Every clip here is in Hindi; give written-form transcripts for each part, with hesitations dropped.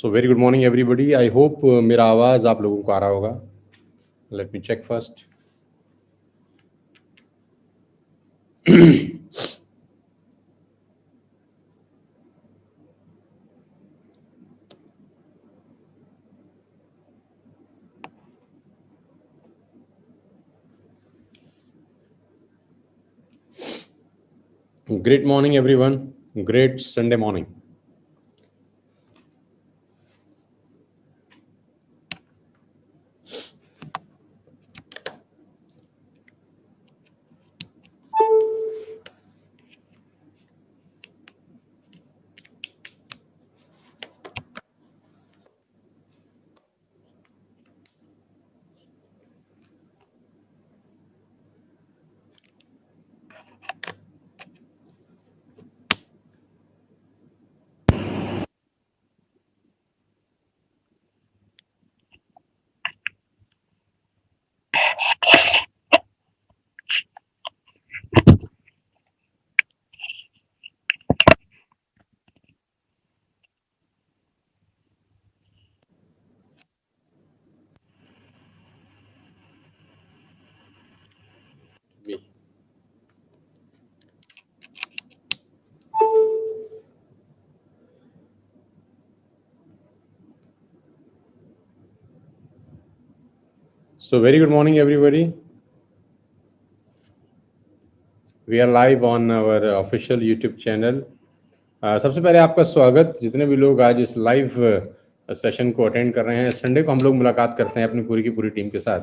So very good morning everybody. I hope मेरा आवाज़ आप लोगों को आ रहा होगा। Let me check first. Great morning everyone. Great Sunday morning. So very good morning everybody. We are live on our official YouTube channel. सबसे पहले आपका स्वागत। जितने भी लोग आज इस लाइव सेशन को अटेंड कर रहे हैं, संडे को हम लोग मुलाकात करते हैं अपनी पूरी की पूरी टीम के साथ,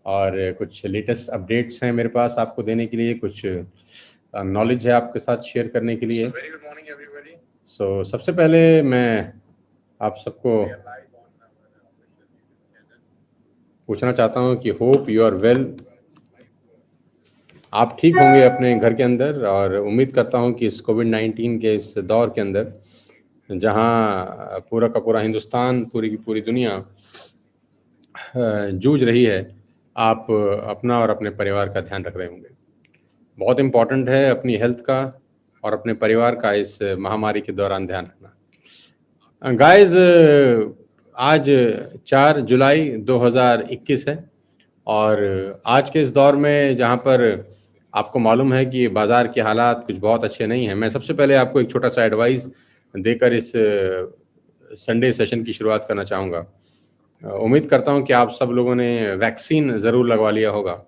और कुछ लेटेस्ट अपडेट्स हैं मेरे पास आपको देने के लिए, कुछ नॉलेज है आपके साथ शेयर करने के लिए। सो सबसे पहले मैं आप सबको पूछना चाहता हूं कि होप यू आर वेल। आप ठीक होंगे अपने घर के अंदर, और उम्मीद करता हूं कि इस कोविड-19 के इस दौर के अंदर, जहां पूरा का पूरा हिंदुस्तान, पूरी की पूरी दुनिया जूझ रही है, आप अपना और अपने परिवार का ध्यान रख रहे होंगे। बहुत इम्पॉर्टेंट है अपनी हेल्थ का और अपने परिवार का इस महामारी के दौरान ध्यान रखना। गाइस, आज 4 जुलाई 2021 है, और आज के इस दौर में जहां पर आपको मालूम है कि बाज़ार के हालात कुछ बहुत अच्छे नहीं हैं, मैं सबसे पहले आपको एक छोटा सा एडवाइस देकर इस संडे सेशन की शुरुआत करना चाहूँगा। उम्मीद करता हूं कि आप सब लोगों ने वैक्सीन ज़रूर लगवा लिया होगा,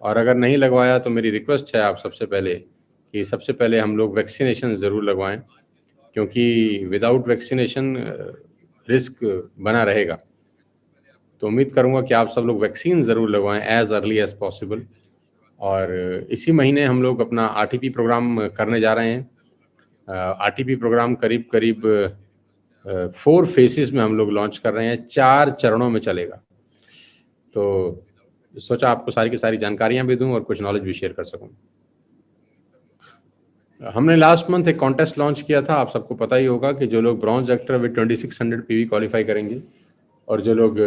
और अगर नहीं लगवाया तो मेरी रिक्वेस्ट है आप सबसे पहले कि सबसे पहले हम लोग वैक्सीनेशन ज़रूर लगवाएं, क्योंकि विदाउट वैक्सीनेशन रिस्क बना रहेगा। तो उम्मीद करूंगा कि आप सब लोग वैक्सीन ज़रूर लगवाएं एज़ अर्ली एज़ पॉसिबल। और इसी महीने हम लोग अपना आरटीपी प्रोग्राम करने जा रहे हैं। आरटीपी प्रोग्राम करीब करीब 4 फेसेस में हम लोग लॉन्च कर रहे हैं, 4 चरणों में चलेगा। तो सोचा आपको सारी की सारी जानकारियां भी दूं और कुछ नॉलेज भी शेयर कर सकूं। हमने लास्ट मंथ एक कॉन्टेस्ट लॉन्च किया था, आप सबको पता ही होगा कि जो लोग bronze actor with 2600 PV qualify करेंगे, और जो लोग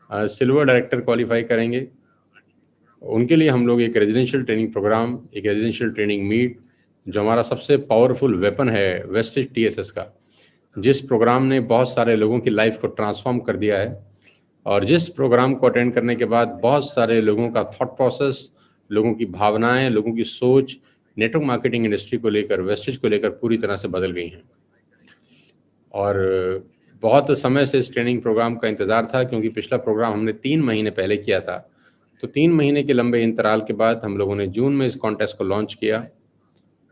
सिल्वर डायरेक्टर क्वालिफाई करेंगे, उनके लिए हम लोग एक रेजिडेंशियल ट्रेनिंग प्रोग्राम, एक रेजिडेंशियल ट्रेनिंग मीट, जो हमारा सबसे पावरफुल वेपन है वेस्टेज टीएसएस का, जिस प्रोग्राम ने बहुत सारे लोगों की लाइफ को ट्रांसफॉर्म कर दिया है, और जिस प्रोग्राम को अटेंड करने के बाद बहुत सारे लोगों का थॉट प्रोसेस, लोगों की भावनाएं, लोगों की सोच नेटवर्क मार्केटिंग इंडस्ट्री को लेकर, वेस्टेज को लेकर पूरी तरह से बदल गई हैं। और बहुत समय से इस ट्रेनिंग प्रोग्राम का इंतज़ार था, क्योंकि पिछला प्रोग्राम हमने 3 महीने पहले किया था। तो 3 महीने के लंबे इंतराल के बाद हम लोगों ने जून में इस कॉन्टेस्ट को लॉन्च किया,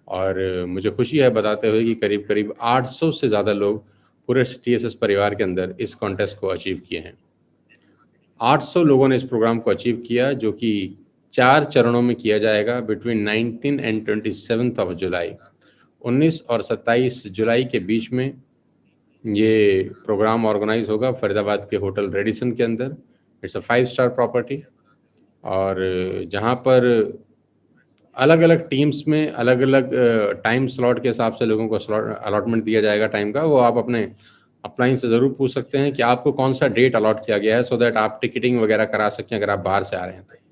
और मुझे खुशी है बताते हुए कि करीब करीब 800 से ज़्यादा लोग पूरे टीएसएस परिवार के अंदर इस कॉन्टेस्ट को अचीव किए हैं। 800 लोगों ने इस प्रोग्राम को अचीव किया, जो कि 4 चरणों में किया जाएगा बिटवीन 19 एंड 27 ऑफ जुलाई। 19 और 27 जुलाई के बीच में ये प्रोग्राम ऑर्गेनाइज होगा फरीदाबाद के होटल रेडिसन के अंदर। इट्स अ 5 स्टार प्रॉपर्टी, और जहाँ पर अलग अलग टीम्स में अलग अलग टाइम स्लॉट के हिसाब से लोगों को अलॉटमेंट दिया जाएगा टाइम का। वो आप अपने अपलाइन से ज़रूर पूछ सकते हैं कि आपको कौन सा डेट अलॉट किया गया है, सो दैट आप टिकटिंग वगैरह करा सकें अगर आप बाहर से आ रहे हैं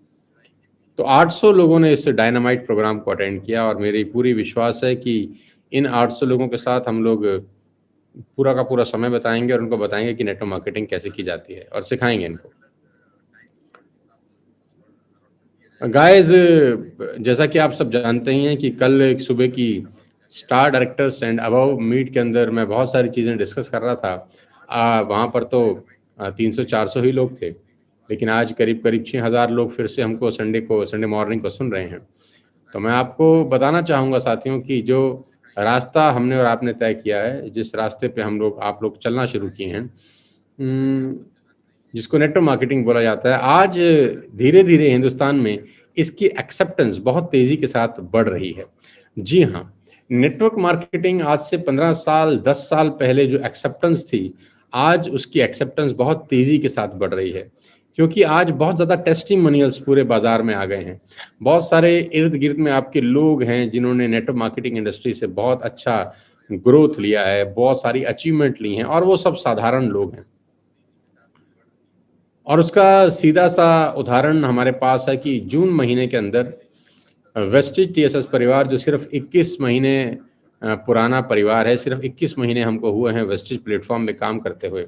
तो 800 लोगों ने इस डायनामाइट प्रोग्राम को अटेंड किया, और मेरी पूरी विश्वास है कि इन 800 लोगों के साथ हम लोग पूरा का पूरा समय बताएंगे और उनको बताएंगे कि नेटवर्क मार्केटिंग कैसे की जाती है और सिखाएंगे इनको। गाइस, जैसा कि आप सब जानते ही हैं कि कल एक सुबह की star directors and above meet के अंदर मैं बहुत सारी चीज़ें डिस्कस कर रहा था। वहाँ पर तो 300-400 ही लोग थे, लेकिन आज करीब करीब 6000 लोग फिर से हमको संडे मॉर्निंग को सुन रहे हैं। तो मैं आपको बताना चाहूँगा साथियों कि जो रास्ता हमने और आपने तय किया है, जिस रास्ते पे आप लोग चलना शुरू किए हैं, जिसको नेटवर्क मार्केटिंग बोला जाता है, आज धीरे-धीरे हिंदुस्तान में इसकी एक्सेप्टेंस बहुत तेज़ी के साथ बढ़ रही है। जी हाँ, नेटवर्क मार्केटिंग आज से 15 साल, 10 साल पहले जो एक्सेप्टेंस थी, आज उसकी एक्सेप्टेंस बहुत तेज़ी के साथ बढ़ रही है, क्योंकि आज बहुत ज़्यादा टेस्टिमोनियल्स पूरे बाज़ार में आ गए हैं। बहुत सारे इर्द-गिर्द में आपके लोग हैं, जिन्होंने नेटवर्क मार्केटिंग इंडस्ट्री से बहुत अच्छा ग्रोथ लिया है, बहुत सारी अचीवमेंट ली हैं और वो सब साधारण लोग हैं। और उसका सीधा-सा उदाहरण हमारे पास है कि जून महीने के अंदर वेस्टेज टीएसएस परिवार, जो सिर्फ 21 महीने पुराना परिवार है, सिर्फ 21 महीने हमको हुए हैं वेस्टेज प्लेटफॉर्म में काम करते हुए।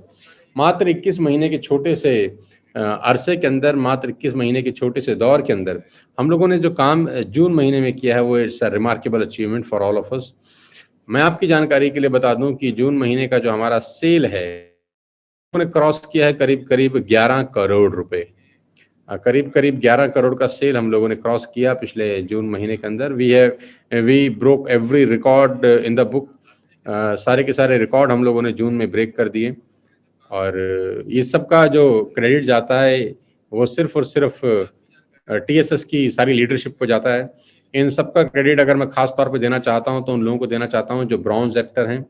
मात्र 21 महीने के छोटे से अरसे के अंदर, मात्र 21 महीने के छोटे से दौर के अंदर हम लोगों ने जो काम जून महीने में किया है, वो it's a remarkable achievement for all of us. मैं आपकी जानकारी के लिए बता दूं कि जून महीने का जो हमारा सेल है, उन्होंने क्रॉस किया है करीब-करीब 11 करोड़ रुपए। करीब-करीब 11 करोड़ का सेल हम लोगों ने क्रॉस किया पिछले जून महीने के अंदर। We broke every record in the book. सारे के सारे रिकॉर्ड हम लोगों ने जून में ब्रेक कर दिए और ये सब का जो क्रेडिट जाता है, वो सिर्फ़ और सिर्फ़ टीएसएस की सारी लीडरशिप को जाता है। इन सब का क्रेडिट अगर मैं ख़ास तौर पे देना चाहता हूँ, तो उन लोगों को देना चाहता हूँ जो ब्रॉन्ज़ डायरेक्टर हैं,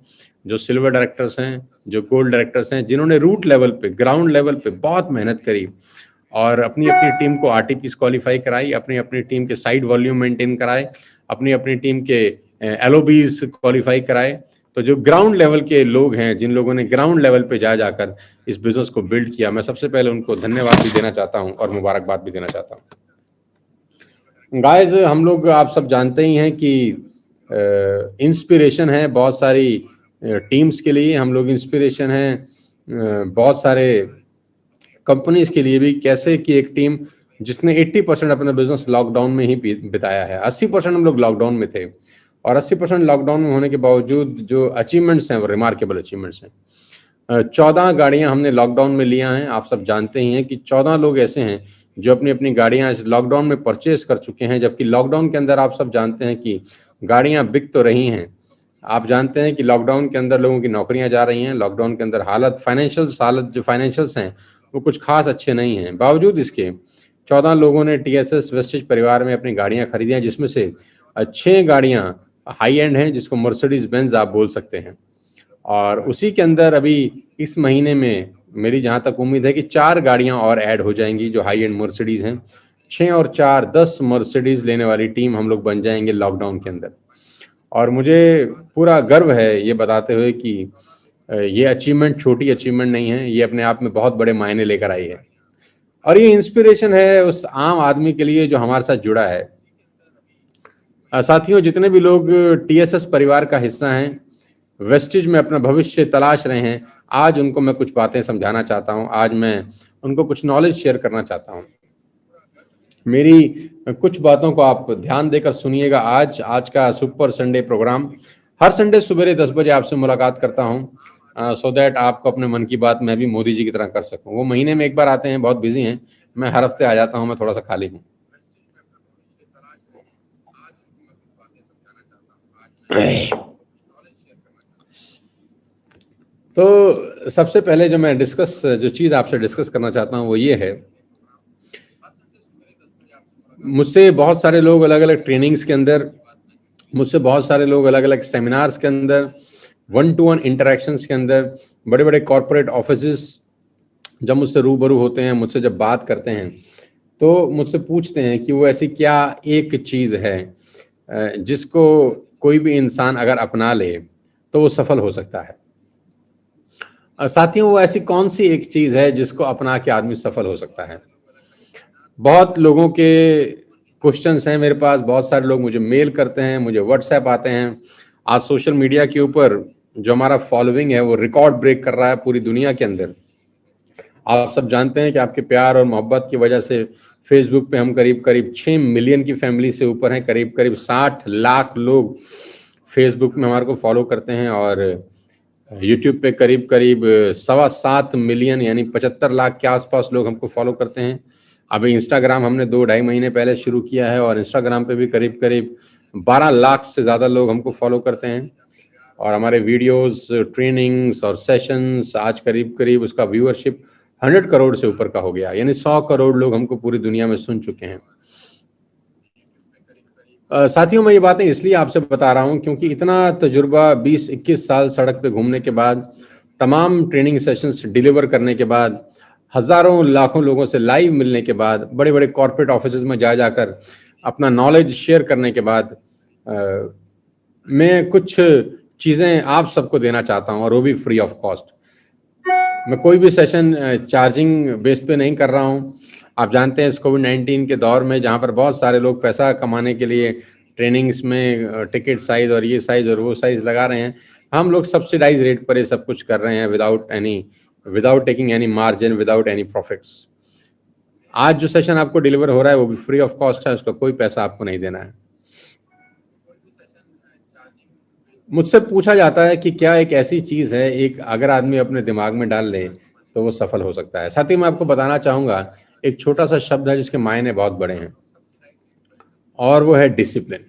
जो सिल्वर डायरेक्टर्स हैं, जो गोल्ड डायरेक्टर्स हैं, जिन्होंने रूट लेवल पे, ग्राउंड लेवल पे बहुत मेहनत करी और अपनी-अपनी टीम को आरटीपीज़ क्वालीफाई कराई, अपनी-अपनी टीम के साइट वॉल्यूम मेंटेन कराए, अपनी-अपनी टीम के एलओबीज़ क्वालीफाई कराए। तो जो ग्राउंड लेवल के लोग हैं, जिन लोगों ने ग्राउंड लेवल पे जा जाकर इस बिज़नेस को बिल्ड किया, मैं सबसे पहले उनको धन्यवाद भी देना चाहता हूँ और मुबारकबाद भी देना चाहता हूँ। गाइस, हम लोग आप सब जानते ही हैं कि इंस्पिरेशन है बहुत सारी टीम्स के लिए, हम लोग इंस्पिरेशन हैं बहुत सारे कंपनीज के लिए भी। कैसे कि एक टीम जिसने 80% अपना बिजनेस लॉकडाउन में ही बिताया है, 80% हम लोग लॉकडाउन में थे और 80% लॉकडाउन में होने के बावजूद जो अचीवमेंट्स हैं वो रिमार्केबल अचीवमेंट्स हैं। 14 गाड़ियां हमने लॉकडाउन में लिया हैं। आप सब जानते ही हैं कि 14 लोग ऐसे हैं जो अपनी अपनी गाड़ियां इस लॉकडाउन में परचेज कर चुके हैं, जबकि लॉकडाउन के अंदर आप सब जानते हैं कि गाड़ियां बिक तो रही हैं। आप जानते हैं कि लॉकडाउन के अंदर लोगों की नौकरियां जा रही हैं, लॉकडाउन के अंदर हालत जो फाइनेंशियल्स हैं वो कुछ खास अच्छे नहीं हैं। बावजूद इसके 14 लोगों ने टीएसएस वेस्टेज परिवार में अपनी गाड़ियां खरीदी हैं, जिसमें से 6 गाड़ियां हाई एंड हैं, जिसको मर्सिडीज बेंज आप बोल सकते हैं। और उसी के अंदर अभी इस महीने में मेरी जहां तक उम्मीद है कि 4 गाड़ियां और ऐड हो जाएंगी जो हाई एंड मर्सिडीज हैं। 6 और 4 10 मर्सिडीज लेने वाली टीम हम लोग बन जाएंगे लॉकडाउन के अंदर। और मुझे पूरा गर्व है ये बताते हुए कि ये अचीवमेंट छोटी अचीवमेंट नहीं है, ये अपने आप में बहुत बड़े मायने लेकर आई है और ये इंस्पिरेशन है उस आम आदमी के लिए जो हमारे साथ जुड़ा है। साथियों, जितने भी लोग टीएसएस परिवार का हिस्सा हैं, वेस्टेज में अपना भविष्य तलाश रहे हैं, आज उनको मैं कुछ बातें समझाना चाहता हूं। आज मैं उनको कुछ नॉलेज शेयर करना चाहता हूं। मेरी कुछ बातों को आप ध्यान देकर सुनिएगा। आज का सुपर संडे प्रोग्राम, हर संडे सुबह 10 बजे आपसे मुलाकात करता हूं सो दैट आपको अपने मन की बात मैं भी मोदी जी की तरह कर सकूं। वो महीने में एक बार आते हैं, बहुत बिजी हैं, मैं हर हफ्ते आ जाता हूं, मैं थोड़ा सा खाली हूं। तो सबसे पहले जो चीज आपसे डिस्कस करना चाहता हूं वो ये है, मुझसे बहुत सारे लोग अलग अलग ट्रेनिंग्स के अंदर, मुझसे बहुत सारे लोग अलग अलग सेमिनार्स के अंदर, 1-to-1 इंटरेक्शंस के अंदर, बड़े बड़े कॉरपोरेट ऑफिसेस जब मुझसे रूबरू होते हैं, मुझसे जब बात करते हैं, तो मुझसे पूछते हैं कि वो ऐसी क्या एक चीज़ है जिसको कोई भी इंसान अगर अपना ले तो वो सफल हो सकता है। साथियों, वो ऐसी कौन सी एक चीज़ है जिसको अपना के आदमी सफल हो सकता है? बहुत लोगों के क्वेश्चंस हैं मेरे पास, बहुत सारे लोग मुझे मेल करते हैं, मुझे व्हाट्सएप आते हैं। आज सोशल मीडिया के ऊपर जो हमारा फॉलोइंग है वो रिकॉर्ड ब्रेक कर रहा है पूरी दुनिया के अंदर। आप सब जानते हैं कि आपके प्यार और मोहब्बत की वजह से फेसबुक पे हम करीब करीब 6 मिलियन की फैमिली से ऊपर हैं। करीब करीब 60 लाख लोग फेसबुक में हमारे को फॉलो करते हैं और यूट्यूब पे करीब करीब 7.25 मिलियन यानी 75 लाख के आसपास लोग हमको फॉलो करते हैं। अभी इंस्टाग्राम हमने 2-2.5 महीने पहले शुरू किया है और इंस्टाग्राम पे भी करीब करीब 12 लाख से ज़्यादा लोग हमको फॉलो करते हैं। और हमारे वीडियोस, ट्रेनिंग्स और सेशंस आज करीब करीब उसका व्यूअरशिप 100 करोड़ से ऊपर का हो गया, यानी 100 करोड़ लोग हमको पूरी दुनिया में सुन चुके हैं। साथियों, मैं ये बातें इसलिए आपसे बता रहा हूँ क्योंकि इतना तजुर्बा 20-21 साल सड़क पे घूमने के बाद, तमाम ट्रेनिंग सेशंस डिलीवर करने के बाद, हजारों लाखों लोगों से लाइव मिलने के बाद, बड़े बड़े कॉर्पोरेट ऑफिस में जाकर अपना नॉलेज शेयर करने के बाद मैं कुछ चीज़ें आप सबको देना चाहता हूँ और वो भी फ्री ऑफ कॉस्ट। मैं कोई भी सेशन चार्जिंग बेस पे नहीं कर रहा हूँ। आप जानते हैं इस कोविड-19 के दौर में जहाँ पर बहुत सारे लोग पैसा कमाने के लिए ट्रेनिंग्स में टिकट साइज और ये साइज और वो साइज लगा रहे हैं, हम लोग सब्सिडाइज रेट पर ये सब कुछ कर रहे हैं without taking any margin, without any profits. आज जो सेशन आपको डिलीवर हो रहा है वो भी फ्री ऑफ कॉस्ट है, उसका कोई पैसा आपको नहीं देना है। मुझसे पूछा जाता है कि क्या एक ऐसी चीज है एक अगर आदमी अपने दिमाग में डाल ले तो वो सफल हो सकता है। साथ ही मैं आपको बताना चाहूंगा एक छोटा सा शब्द है जिसके मायने बहुत बड़े हैं और वो है डिसिप्लिन।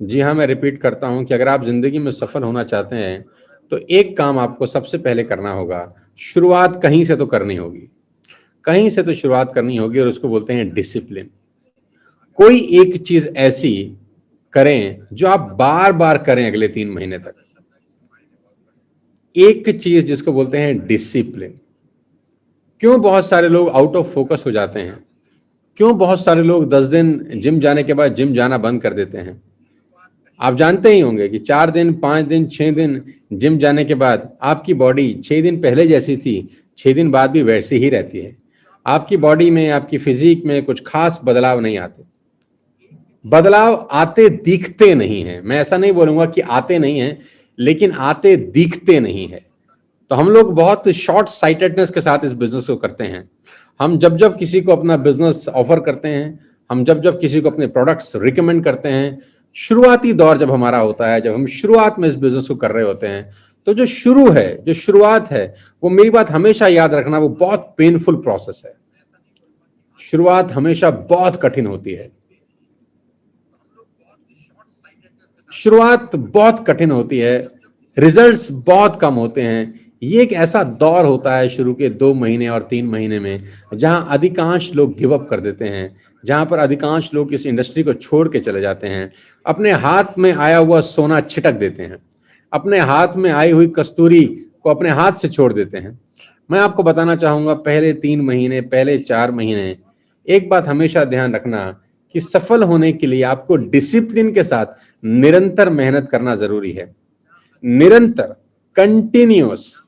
जी हाँ, मैं रिपीट करता हूं कि अगर आप जिंदगी में सफल होना चाहते हैं तो एक काम आपको सबसे पहले करना होगा, शुरुआत कहीं से तो करनी होगी, कहीं से तो शुरुआत करनी होगी और उसको बोलते हैं डिसिप्लिन। कोई एक चीज ऐसी करें जो आप बार बार करें अगले 3 महीने तक। एक चीज जिसको बोलते हैं डिसिप्लिन। क्यों बहुत सारे लोग आउट ऑफ फोकस हो जाते हैं? क्यों बहुत सारे लोग 10 दिन जिम जाने के बाद जिम जाना बंद कर देते हैं? आप जानते ही होंगे कि 4 दिन, 5 दिन, 6 दिन जिम जाने के बाद आपकी बॉडी 6 दिन पहले जैसी थी, 6 दिन बाद भी वैसी ही रहती है। आपकी बॉडी में, आपकी फिजिक में कुछ खास बदलाव नहीं आते। बदलाव आते दिखते नहीं है। मैं ऐसा नहीं बोलूंगा कि आते नहीं हैं, लेकिन आते दिखते नहीं है। तो हम लोग बहुत शॉर्ट साइटेडनेस के साथ इस बिजनेस को करते हैं। हम जब जब किसी को अपना बिजनेस ऑफर करते हैं, हम जब जब किसी को अपने प्रोडक्ट्स रिकमेंड करते हैं, शुरुआती दौर जब हमारा होता है, जब हम शुरुआत में इस बिजनेस को कर रहे होते हैं, तो जो शुरुआत है, वो मेरी बात हमेशा याद रखना, वो बहुत पेनफुल प्रोसेस है। शुरुआत हमेशा बहुत कठिन होती है। शुरुआत बहुत कठिन होती है, रिजल्ट्स बहुत कम होते हैं। ये एक ऐसा दौर होता है शुरू के 2 महीने और 3 महीने में जहां अधिकांश लोग गिव अप कर देते हैं, जहां पर अधिकांश लोग इस इंडस्ट्री को छोड़ के चले जाते हैं, अपने हाथ में आया हुआ सोना छिटक देते हैं, अपने हाथ में आई हुई कस्तूरी को अपने हाथ से छोड़ देते हैं। मैं आपको बताना चाहूंगा पहले 3 महीने, पहले 4 महीने एक बात हमेशा ध्यान रखना कि सफल होने के लिए आपको डिसिप्लिन के साथ निरंतर मेहनत करना जरूरी है। निरंतर, कंटिन्यूअस।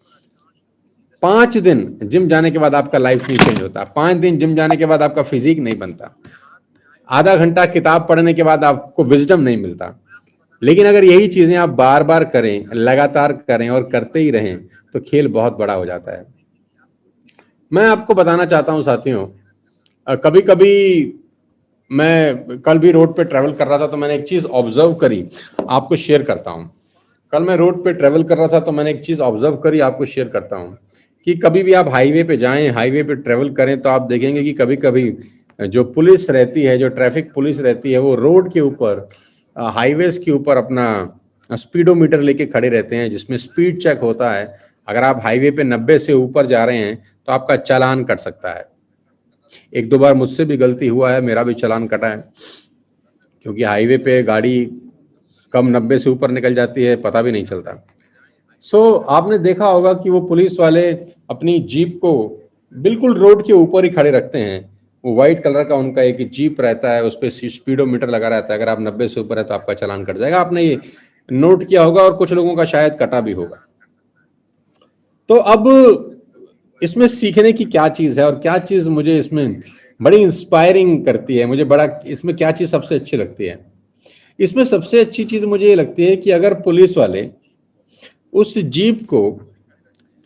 5 दिन जिम जाने के बाद आपका लाइफ नहीं चेंज होता, 5 दिन जिम जाने के बाद आपका फिजिक नहीं बनता, आधा घंटा किताब पढ़ने के बाद आपको विजडम नहीं मिलता। लेकिन अगर यही चीजें आप बार बार करें, लगातार करें और करते ही रहें तो खेल बहुत बड़ा हो जाता है। मैं आपको बताना चाहता हूं साथियों, कभी कभी मैं कल भी रोड पे ट्रेवल कर रहा था तो मैंने एक चीज ऑब्जर्व करी, आपको शेयर करता हूं। कल मैं रोड पे ट्रेवल कर रहा था तो मैंने एक चीज ऑब्जर्व करी, आपको शेयर करता हूं कि कभी भी आप हाईवे पे जाएं, हाईवे पे ट्रेवल करें तो आप देखेंगे कि कभी कभी जो पुलिस रहती है, जो ट्रैफिक पुलिस रहती है, वो रोड के ऊपर, हाईवेज के ऊपर अपना स्पीडोमीटर लेके खड़े रहते हैं जिसमें स्पीड चेक होता है। अगर आप हाईवे पे 90 से ऊपर जा रहे हैं तो आपका चालान कट सकता है। 1-2 बार मुझसे भी गलती हुआ है, मेरा भी चालान कटा है, क्योंकि हाईवे पे गाड़ी कम 90 से ऊपर निकल जाती है, पता भी नहीं चलता। आपने देखा होगा कि वो पुलिस वाले अपनी जीप को बिल्कुल रोड के ऊपर ही खड़े रखते हैं। वो व्हाइट कलर का उनका एक जीप रहता है, उस पर स्पीडोमीटर लगा रहता है। अगर आप 90 से ऊपर है तो आपका चालान कट जाएगा। आपने ये नोट किया होगा और कुछ लोगों का शायद कटा भी होगा। तो अब इसमें सीखने की क्या चीज है और क्या चीज मुझे इसमें बड़ी इंस्पायरिंग करती है, मुझे बड़ा इसमें क्या चीज सबसे अच्छी लगती है? इसमें सबसे अच्छी चीज मुझे ये लगती है कि अगर पुलिस वाले उस जीप को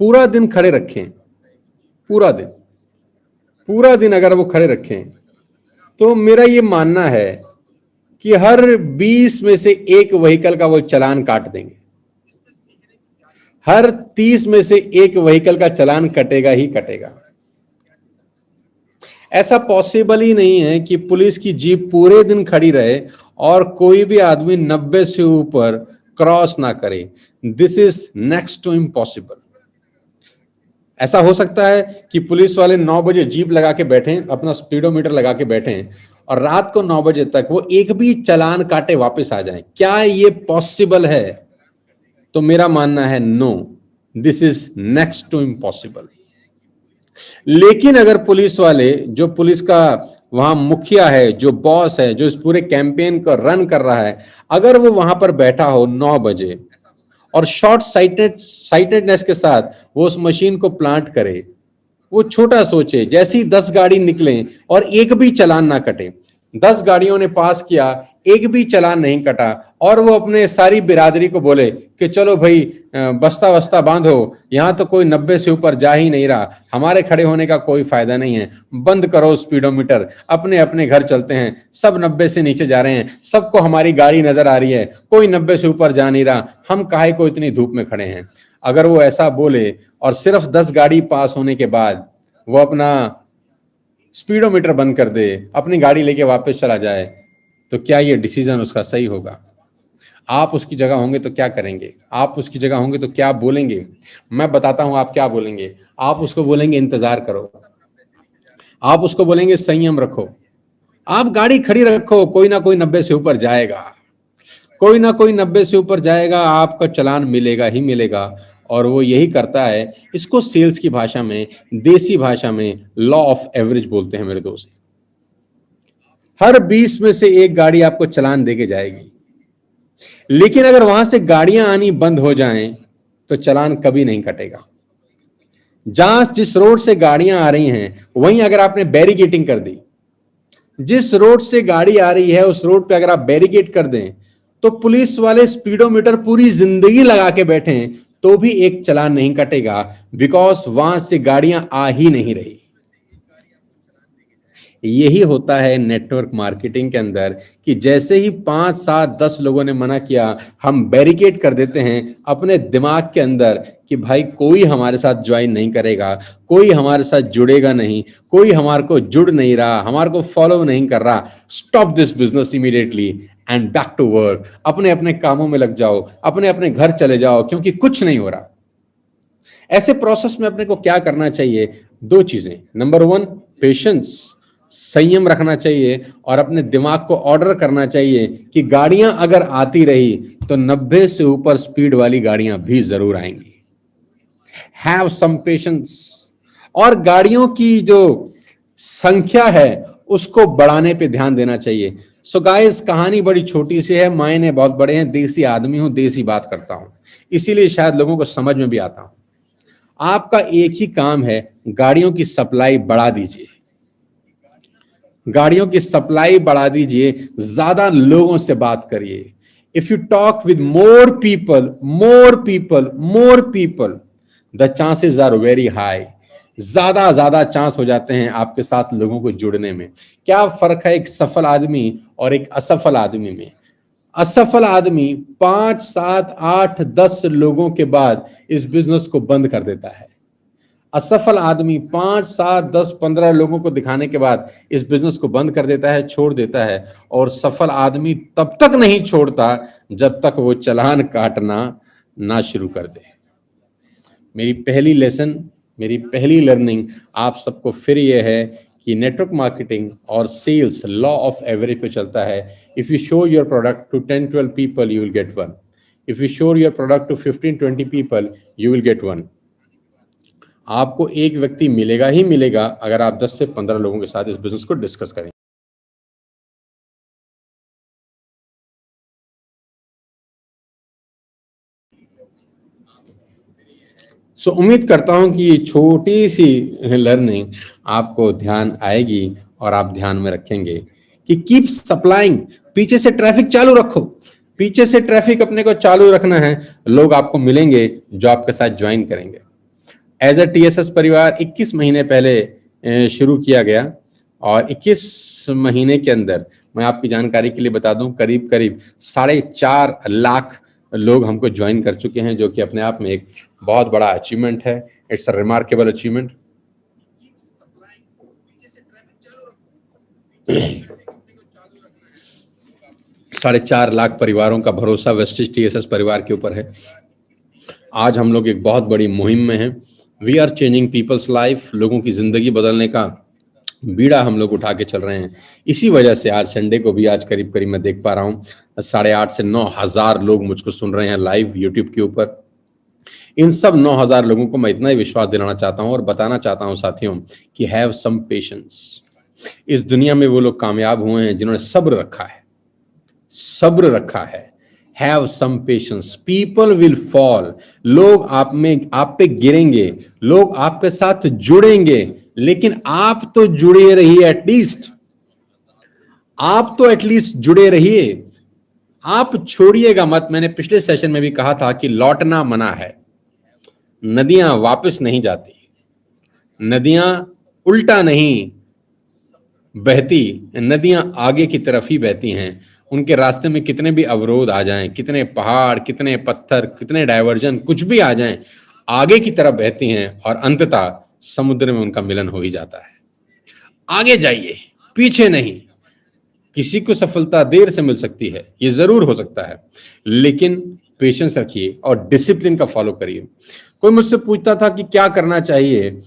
पूरा दिन खड़े रखें, पूरा दिन अगर वो खड़े रखें, तो मेरा ये मानना है कि हर 20 में से एक व्हीकल का वो चालान काट देंगे। हर 30 में से एक व्हीकल का चालान कटेगा ही कटेगा। ऐसा पॉसिबल ही नहीं है कि पुलिस की जीप पूरे दिन खड़ी रहे और कोई भी आदमी 90 से ऊपर क्रॉस ना करे। This is next to impossible. ऐसा हो सकता है कि पुलिस वाले 9 बजे जीप लगा के बैठे, अपना स्पीडोमीटर लगा के बैठे और रात को 9 बजे तक वो एक भी चालान काटे वापस आ जाएं। क्या ये पॉसिबल है? तो मेरा मानना है no, this is next to impossible. लेकिन अगर पुलिस वाले, जो पुलिस का वहां मुखिया है, जो बॉस है, जो इस पूरे कैंपेन को रन कर रहा है, अगर वो वहां पर बैठा हो 9 बजे और शॉर्ट साइटेडनेस के साथ वो उस मशीन को प्लांट करे, वो छोटा सोचे, जैसी 10 गाड़ी निकले और एक भी चालान ना कटे, 10 गाड़ियों ने पास किया, एक भी चालान नहीं कटा, और वो अपने सारी बिरादरी को बोले कि चलो भाई बस्ता वस्ता बांधो, यहां तो कोई 90 से ऊपर जा ही नहीं रहा, हमारे खड़े होने का कोई फायदा नहीं है, बंद करो स्पीडोमीटर, अपने अपने घर चलते हैं, सब 90 से नीचे जा रहे हैं, सबको हमारी गाड़ी नजर आ रही है, कोई 90 से ऊपर जा नहीं रहा, हम काहे को इतनी धूप में खड़े हैं। अगर वो ऐसा बोले और सिर्फ 10 गाड़ी पास होने के बाद वो अपना स्पीडोमीटर बंद कर दे, अपनी गाड़ी लेके वापस चला जाए, तो क्या ये डिसीजन उसका सही होगा? आप उसकी जगह होंगे तो क्या करेंगे? आप उसकी जगह होंगे तो क्या बोलेंगे? मैं बताता हूं आप क्या बोलेंगे। आप उसको बोलेंगे इंतजार करो, आप उसको बोलेंगे संयम रखो, आप गाड़ी खड़ी रखो, कोई ना कोई 90 से ऊपर जाएगा, कोई ना कोई 90 से ऊपर जाएगा, आपका चालान मिलेगा ही मिलेगा। और वो यही करता है। इसको सेल्स की भाषा में, देसी भाषा में लॉ ऑफ एवरेज बोलते हैं मेरे दोस्त। हर 20 में से एक गाड़ी आपको चालान देके जाएगी, लेकिन अगर वहां से गाड़ियां आनी बंद हो जाएं तो चालान कभी नहीं कटेगा। जहां जिस रोड से गाड़ियां आ रही हैं वहीं अगर आपने बैरिकेटिंग कर दी, जिस रोड से गाड़ी आ रही है उस रोड पे अगर आप बैरिकेड कर दें, तो पुलिस वाले स्पीडोमीटर पूरी जिंदगी लगा के बैठे तो भी एक चालान नहीं कटेगा, बिकॉज वहां से गाड़ियां आ ही नहीं रही। यही होता है नेटवर्क मार्केटिंग के अंदर कि जैसे ही 5, 7, 10 लोगों ने मना किया, हम बैरिकेड कर देते हैं अपने दिमाग के अंदर कि भाई कोई हमारे साथ ज्वाइन नहीं करेगा, कोई हमारे साथ जुड़ेगा नहीं, कोई हमारे को जुड़ नहीं रहा, हमारे को फॉलो नहीं कर रहा। Stop this business immediately and back to work. अपने अपने कामों में लग जाओ, अपने अपने घर चले जाओ, क्योंकि कुछ नहीं हो रहा। ऐसे प्रोसेस में अपने को क्या करना चाहिए? 2 चीजें। नंबर 1, पेशेंस, संयम रखना चाहिए और अपने दिमाग को ऑर्डर करना चाहिए कि गाड़ियां अगर आती रही तो 90 से ऊपर स्पीड वाली गाड़ियां भी जरूर आएंगी। Have some patience. और गाड़ियों की जो संख्या है उसको बढ़ाने पे ध्यान देना चाहिए। सो गाइस, कहानी बड़ी छोटी सी है, मायने बहुत बड़े हैं। देसी आदमी हूं, देसी बात करता हूं, इसीलिए शायद लोगों को समझ में भी आता हूं। आपका एक ही काम है, गाड़ियों की सप्लाई बढ़ा दीजिए, गाड़ियों की सप्लाई बढ़ा दीजिए, ज्यादा लोगों से बात करिए। If you talk with more people, the chances are very high. ज्यादा चांस हो जाते हैं आपके साथ लोगों को जुड़ने में। क्या फर्क है एक सफल आदमी और एक असफल आदमी में? असफल आदमी 5, 7, 8, 10 लोगों के बाद इस बिजनेस को बंद कर देता है। असफल आदमी 5, 7, 10, 15 लोगों को दिखाने के बाद इस बिजनेस को बंद कर देता है, छोड़ देता है। और सफल आदमी तब तक नहीं छोड़ता जब तक वो चालान काटना ना शुरू कर दे। मेरी पहली लर्निंग आप सबको फिर ये है कि नेटवर्क मार्केटिंग और सेल्स लॉ ऑफ एवरेज पे चलता है। If you show your product to 10-12 people you will get 1। If you show your product to 15-20 people you will get 1। आपको एक व्यक्ति मिलेगा ही मिलेगा अगर आप 10 से 15 लोगों के साथ इस बिजनेस को डिस्कस करें। सो उम्मीद करता हूं कि ये छोटी सी लर्निंग आपको ध्यान आएगी और आप ध्यान में रखेंगे कि कीप सप्लाइंग। पीछे से ट्रैफिक चालू रखो, पीछे से ट्रैफिक अपने को चालू रखना है, लोग आपको मिलेंगे जो आपके साथ ज्वाइन करेंगे। एज अ TSS परिवार 21 महीने पहले शुरू किया गया और 21 महीने के अंदर मैं आपकी जानकारी के लिए बता दूं करीब करीब 4.5 लाख लोग हमको ज्वाइन कर चुके हैं, जो कि अपने आप में एक बहुत बड़ा अचीवमेंट है। It's a remarkable achievement. 4.5 lakh परिवारों का भरोसा वेस्टिज TSS परिवार के ऊपर है। आज हम लोग एक बहुत बड़ी मुहिम में हैं। We are changing people's life. लोगों की जिंदगी बदलने का बीड़ा हम लोग उठा के चल रहे हैं। इसी वजह से आज संडे को भी आज करीब करीब मैं देख पा रहा हूँ 8,500 से 9,000 लोग मुझको सुन रहे हैं लाइव यूट्यूब के ऊपर। इन सब 9,000 लोगों को मैं इतना ही विश्वास दिलाना चाहता हूँ और बताना चाहता हूँ साथियों कि हैव सम पेशेंस। इस दुनिया में वो लोग कामयाब हुए हैं जिन्होंने सब्र रखा है, सब्र रखा है। Have some patience. People will fall. लोग आप पे गिरेंगे, लोग आपके साथ जुड़ेंगे, लेकिन आप तो जुड़े रहिए। एटलीस्ट आप तो एटलीस्ट जुड़े रहिए। आप छोड़िएगा मत। मैंने पिछले सेशन में भी कहा था कि लौटना मना है। नदियां वापस नहीं जाती, नदियां उल्टा नहीं बहती, नदियां आगे की तरफ ही बहती हैं। उनके रास्ते में कितने भी अवरोध आ जाएं, कितने पहाड़, कितने पत्थर, कितने डायवर्जन, कुछ भी आ जाएं, आगे की तरफ बहती हैं और अंततः समुद्र में उनका मिलन हो ही जाता है। आगे जाइए, पीछे नहीं। किसी को सफलता देर से मिल सकती है, ये जरूर हो सकता है, लेकिन पेशेंस रखिए और डिसिप्लिन का फॉलो करिए। कोई मुझसे पूछता था कि क्या करना चाहिए,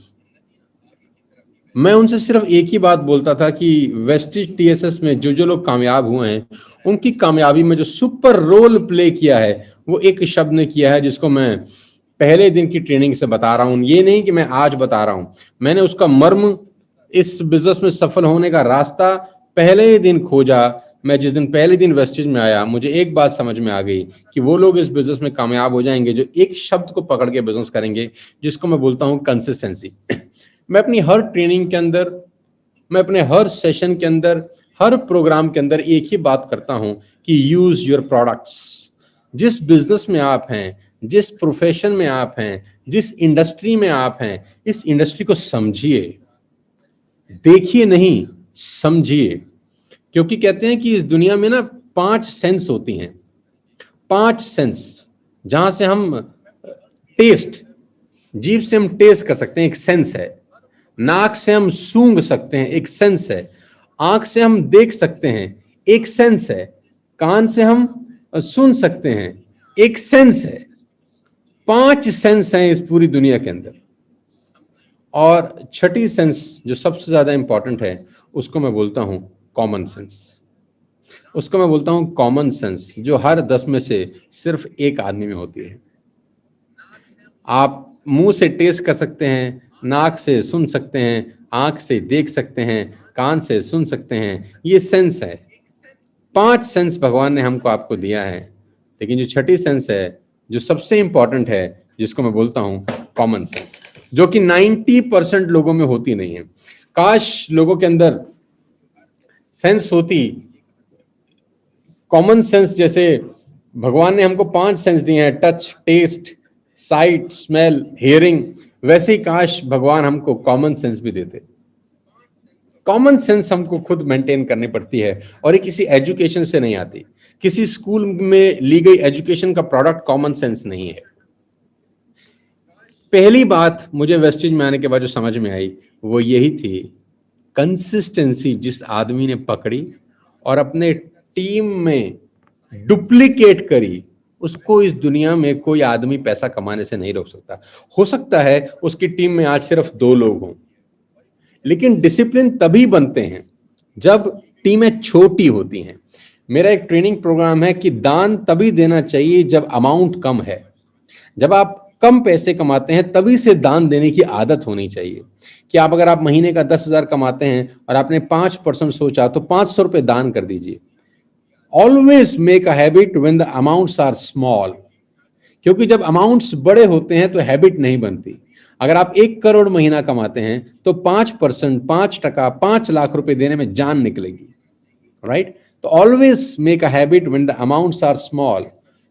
मैं उनसे सिर्फ एक ही बात बोलता था कि वेस्टिज TSS में जो जो लोग कामयाब हुए हैं, उनकी कामयाबी में जो सुपर रोल प्ले किया है, वो एक शब्द ने किया है जिसको मैं पहले दिन की ट्रेनिंग से बता रहा हूं। ये नहीं कि मैं आज बता रहा हूं, मैंने उसका मर्म, इस बिजनेस में सफल होने का रास्ता पहले ही दिन खोजा। मैं जिस दिन पहले दिन वेस्टिज में आया, मुझे एक बात समझ में आ गई कि वो लोग इस बिजनेस में कामयाब हो जाएंगे जो एक शब्द को पकड़ के बिजनेस करेंगे, जिसको मैं बोलता हूं कंसिस्टेंसी। मैं अपनी हर ट्रेनिंग के अंदर, मैं अपने हर सेशन के अंदर, हर प्रोग्राम के अंदर एक ही बात करता हूं कि यूज योर प्रोडक्ट्स। जिस बिजनेस में आप हैं, जिस प्रोफेशन में आप हैं, जिस इंडस्ट्री में आप हैं, इस इंडस्ट्री को समझिए, देखिए नहीं, समझिए। क्योंकि कहते हैं कि इस दुनिया में ना 5 सेंस होती हैं, 5 सेंस, जहां से हम टेस्ट, जीभ से हम टेस्ट कर सकते हैं, एक सेंस है। नाक से हम सूंघ सकते हैं, एक सेंस है। आंख से हम देख सकते हैं, एक सेंस है। कान से हम सुन सकते हैं, एक सेंस है। 5 सेंस हैं इस पूरी दुनिया के अंदर। और छठी सेंस जो सबसे ज्यादा इंपॉर्टेंट है, उसको मैं बोलता हूं कॉमन सेंस। उसको मैं बोलता हूं कॉमन सेंस, जो हर 10 में से सिर्फ एक आदमी में होती है। आप मुंह से टेस्ट कर सकते हैं, नाक से सुन सकते हैं, आंख से देख सकते हैं, कान से सुन सकते हैं, ये सेंस है। 5 सेंस भगवान ने हमको आपको दिया है, लेकिन जो छठी सेंस है, जो सबसे इंपॉर्टेंट है, जिसको मैं बोलता हूं कॉमन सेंस, जो कि 90% लोगों में होती नहीं है। काश लोगों के अंदर सेंस होती, कॉमन सेंस। जैसे भगवान ने हमको 5 सेंस दिए हैं, touch, taste, sight, smell, hearing, वैसे ही काश भगवान हमको कॉमन सेंस भी देते। कॉमन सेंस हमको खुद मेंटेन करनी पड़ती है और ये किसी एजुकेशन से नहीं आती। किसी स्कूल में ली गई एजुकेशन का प्रोडक्ट कॉमन सेंस नहीं है। पहली बात मुझे वेस्टिज में आने के बाद जो समझ में आई वो यही थी, कंसिस्टेंसी जिस आदमी ने पकड़ी और अपने टीम में डुप्लीकेट करी, उसको इस दुनिया में कोई आदमी पैसा कमाने से नहीं रोक सकता। हो सकता है उसकी टीम में आज सिर्फ 2 लोग हों, लेकिन डिसिप्लिन तभी बनते हैं जब टीमें छोटी होती हैं। मेरा एक ट्रेनिंग प्रोग्राम है कि दान तभी देना चाहिए जब अमाउंट कम है। जब आप कम पैसे कमाते हैं तभी से दान देने की आदत होनी चाहिए। कि आप अगर आप महीने का 10,000 कमाते हैं और आपने 5% सोचा तो 500 रुपए दान कर दीजिए। Always make a habit when the amounts are small, क्योंकि जब अमाउंट्स बड़े होते हैं तो हैबिट नहीं बनती। अगर आप 1 करोड़ महीना कमाते हैं तो 5%, 5%, 5 लाख रुपए देने में जान निकलेगी, राइट? तो always make a habit when the amounts are small.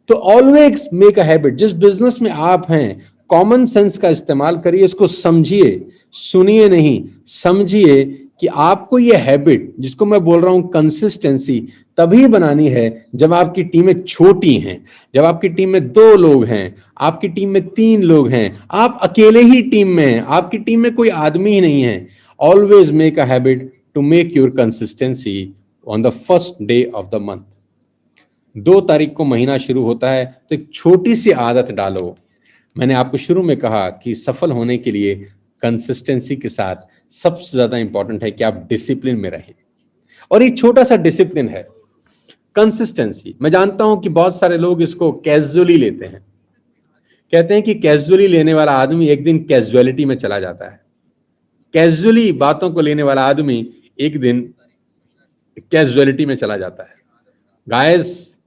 तो ऑलवेज मेक अ हैबिट, जिस बिजनेस में आप हैं कॉमन सेंस का इस्तेमाल करिए, इसको समझिए, सुनिए नहीं, समझिए कि आपको ये हैबिट, जिसको मैं बोल रहा हूं कंसिस्टेंसी, तभी बनानी है जब आपकी टीमें छोटी हैं, जब आपकी टीम में 2 लोग हैं, आपकी टीम में 3 लोग हैं, आप अकेले ही टीम में हैं, आपकी टीम में कोई आदमी ही नहीं है। Always make a habit to make your consistency on the first day of the month. 2 तारीख को महीना शुरू होता है तो एक छोटी सी आदत डालो। मैंने आपको शुरू में कहा कि सफल होने के लिए कंसिस्टेंसी के साथ सबसे ज्यादा इंपॉर्टेंट है कि आप डिसिप्लिन में रहें, और ये छोटा सा डिसिप्लिन है कंसिस्टेंसी। मैं जानता हूं कि बहुत सारे लोग इसको कैजुअली लेते हैं, कहते हैं कि कैजुअली लेने वाला आदमी एक दिन कैजुअलिटी में चला जाता है, कैजुअली बातों को लेने वाला आदमी एक दिन कैजुअलिटी में चला जाता है। Guys,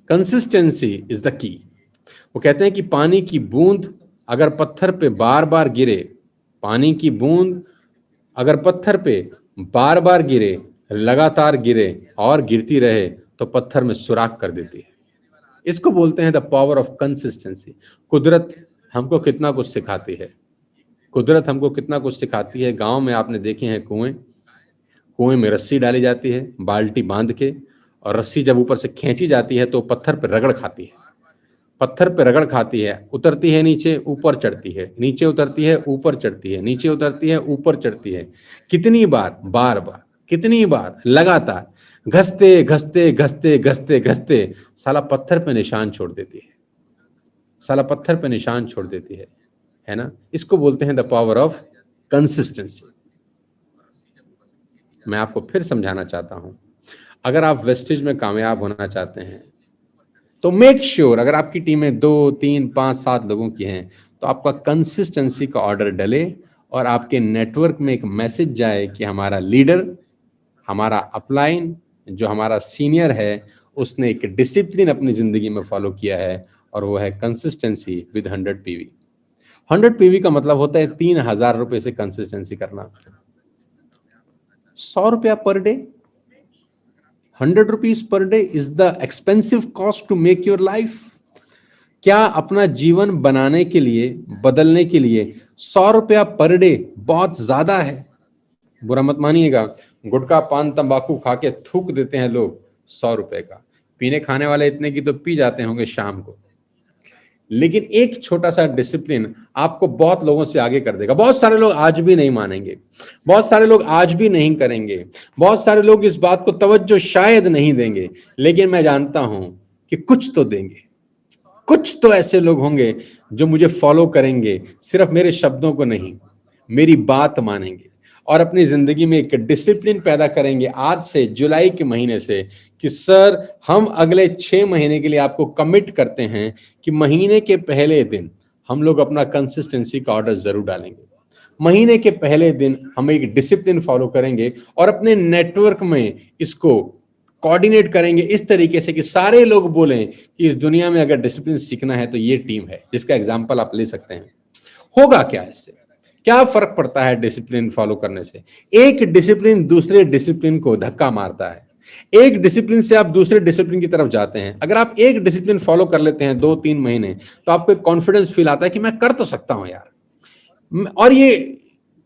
consistency is the key. वो कहते हैं कि पानी की बूंद अगर पत्थर पे बार बार गिरे, पानी की बूंद अगर पत्थर पे बार बार गिरे, लगातार गिरे और गिरती रहे तो पत्थर में सुराख कर देती है। इसको बोलते हैं द पावर ऑफ कंसिस्टेंसी। कुदरत हमको कितना कुछ सिखाती है, कुदरत हमको कितना कुछ सिखाती है। गांव में आपने देखे हैं कुएं, कुएं में रस्सी डाली जाती है बाल्टी बांध के, और रस्सी जब ऊपर से खींची जाती है तो पत्थर पर रगड़ खाती है, पत्थर पे रगड़ खाती है, उतरती है नीचे, ऊपर चढ़ती है, नीचे उतरती है, ऊपर चढ़ती है, नीचे उतरती है, ऊपर चढ़ती है। कितनी बार? बार बार। कितनी बार? लगातार। घसते घसते घसते घसते घसते साला पत्थर पे निशान छोड़ देती है, साला पत्थर पे निशान छोड़ देती है ना। इसको बोलते हैं द पावर ऑफ कंसिस्टेंसी। मैं आपको फिर समझाना चाहता हूं, अगर आप वेस्टेज में कामयाब होना चाहते हैं तो मेक श्योर अगर आपकी टीमें 2, 3, 5, 7 लोगों की हैं तो आपका कंसिस्टेंसी का ऑर्डर डले और आपके नेटवर्क में एक मैसेज जाए कि हमारा लीडर, हमारा अपलाइन, जो हमारा सीनियर है, उसने एक डिसिप्लिन अपनी जिंदगी में फॉलो किया है, और वो है कंसिस्टेंसी विद 100 पीवी। 100 पीवी का मतलब होता है 3,000 रुपए से कंसिस्टेंसी करना। 100 रुपया per day, 100 rupees per day is the expensive cost to make your life। क्या अपना जीवन बनाने के लिए, बदलने के लिए 100 रुपया पर डे बहुत ज्यादा है? बुरा मत मानिएगा, गुटखा पान तंबाकू खा के थूक देते हैं लोग 100 रुपए का, पीने खाने वाले इतने की तो पी जाते होंगे शाम को। लेकिन एक छोटा सा डिसिप्लिन आपको बहुत लोगों से आगे कर देगा। बहुत सारे लोग आज भी नहीं मानेंगे, बहुत सारे लोग आज भी नहीं करेंगे, बहुत सारे लोग इस बात को तवज्जो शायद नहीं देंगे, लेकिन मैं जानता हूं कि कुछ तो देंगे। कुछ तो ऐसे लोग होंगे जो मुझे फॉलो करेंगे, सिर्फ मेरे शब्दों को नहीं, मेरी बात मानेंगे और अपनी जिंदगी में एक डिसिप्लिन पैदा करेंगे आज से, जुलाई के महीने से, कि सर हम अगले 6 महीने के लिए आपको कमिट करते हैं कि महीने के पहले दिन हम लोग अपना कंसिस्टेंसी का ऑर्डर जरूर डालेंगे। महीने के पहले दिन हम एक डिसिप्लिन फॉलो करेंगे और अपने नेटवर्क में इसको कोऑर्डिनेट करेंगे इस तरीके से कि सारे लोग बोलें कि इस दुनिया में अगर डिसिप्लिन सीखना है तो ये टीम है, जिसका एग्जाम्पल आप ले सकते हैं। होगा क्या इससे? क्या फर्क पड़ता है डिसिप्लिन फॉलो करने से? एक डिसिप्लिन दूसरे डिसिप्लिन को धक्का मारता है, एक डिसिप्लिन से आप दूसरे डिसिप्लिन की तरफ जाते हैं। अगर आप एक डिसिप्लिन फॉलो कर लेते हैं 2-3 महीने, तो आपको एक कॉन्फिडेंस फील आता है कि मैं कर तो सकता हूं यार। और ये